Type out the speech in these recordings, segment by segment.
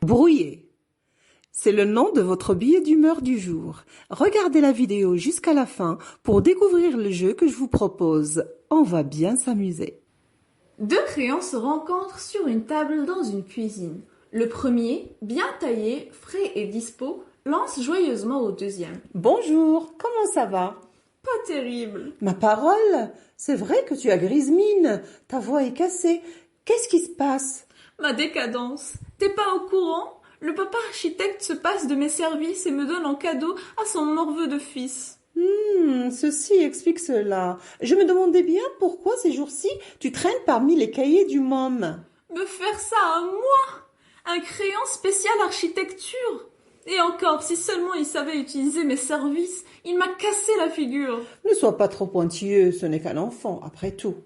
Brouillé. C'est le nom de votre billet d'humeur du jour. Regardez la vidéo jusqu'à la fin pour découvrir le jeu que je vous propose. On va bien s'amuser. Deux crayons se rencontrent sur une table dans une cuisine. Le premier, bien taillé, frais et dispo, lance joyeusement au deuxième. Bonjour, comment ça va? Pas terrible. Ma parole, c'est vrai que tu as grise mine. Ta voix est cassée. Qu'est-ce qui se passe? Ma décadence. T'es pas au courant? Le papa architecte se passe de mes services et me donne en cadeau à son morveux de fils. Ceci explique cela. Je me demandais bien pourquoi ces jours-ci tu traînes parmi les cahiers du môme. Me faire ça à moi? Un crayon spécial architecture? Et encore, si seulement il savait utiliser mes services, il m'a cassé la figure. Ne sois pas trop pointilleux, ce n'est qu'un enfant, après tout.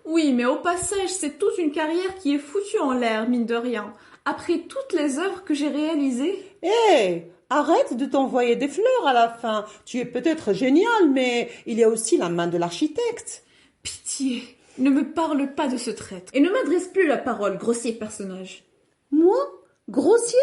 Oui, mais au passage, c'est toute une carrière qui est foutue en l'air, mine de rien. Après toutes les œuvres que j'ai réalisées. Hé, arrête de t'envoyer des fleurs à la fin. Tu es peut-être génial, mais il y a aussi la main de l'architecte. Pitié, ne me parle pas de ce traître. Et ne m'adresse plus la parole, grossier personnage. Moi? Grossier?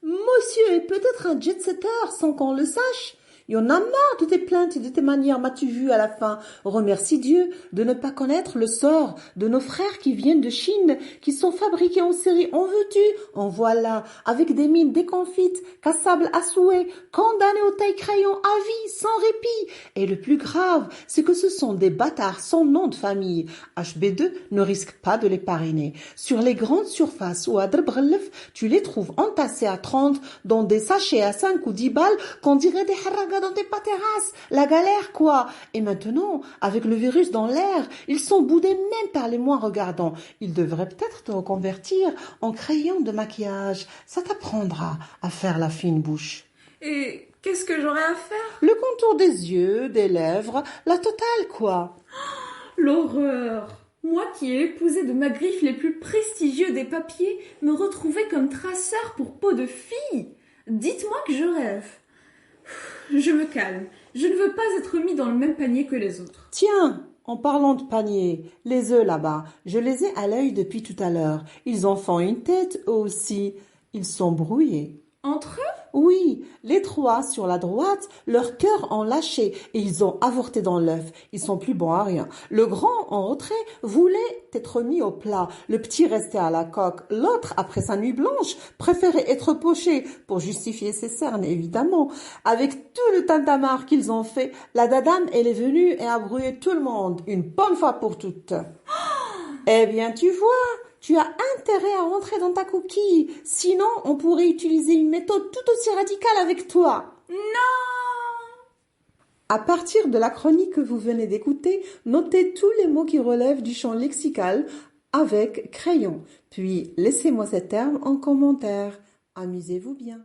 Monsieur est peut-être un jet-setter sans qu'on le sache. Il y en a marre de tes plaintes et de tes manières, m'as-tu vu à la fin? Remercie Dieu de ne pas connaître le sort de nos frères qui viennent de Chine, qui sont fabriqués en série. En veux-tu? En voilà, avec des mines déconfites, cassables à souhait, condamnés au taille-crayon à vie, sans répit. Et le plus grave, c'est que ce sont des bâtards sans nom de famille. HB2 ne risque pas de les parrainer. Sur les grandes surfaces ou à Drbrlef, tu les trouves entassés à 30 dans des sachets à 5 ou 10 balles qu'on dirait des haragas dans tes terrasses. La galère, quoi. Et maintenant, avec le virus dans l'air, ils sont boudés même par les moins regardants. Ils devraient peut-être te reconvertir en crayon de maquillage. Ça t'apprendra à faire la fine bouche. Et qu'est-ce que j'aurais à faire? Le contour des yeux, des lèvres, la totale, quoi. L'horreur! Moi qui ai épousé de ma griffe les plus prestigieux des papiers, me retrouver comme traceur pour peau de fille. Dites-moi que je rêve. Je me calme. Je ne veux pas être mis dans le même panier que les autres. Tiens, en parlant de panier, les œufs là-bas, je les ai à l'œil depuis tout à l'heure. Ils en font une tête, eux aussi. Ils sont brouillés. Entre eux? Oui, les trois sur la droite, leurs cœurs ont lâché et ils ont avorté dans l'œuf. Ils sont plus bons à rien. Le grand, en retrait, voulait être mis au plat. Le petit restait à la coque. L'autre, après sa nuit blanche, préférait être poché pour justifier ses cernes, évidemment. Avec tout le tintamarre qu'ils ont fait, la dadame, elle est venue et a brouillé tout le monde, une bonne fois pour toutes. Eh bien, tu vois, tu as intérêt à rentrer dans ta coquille. Sinon, on pourrait utiliser une méthode tout aussi radicale avec toi. Non! À partir de la chronique que vous venez d'écouter, notez tous les mots qui relèvent du champ lexical avec crayon. Puis, laissez-moi ces termes en commentaire. Amusez-vous bien.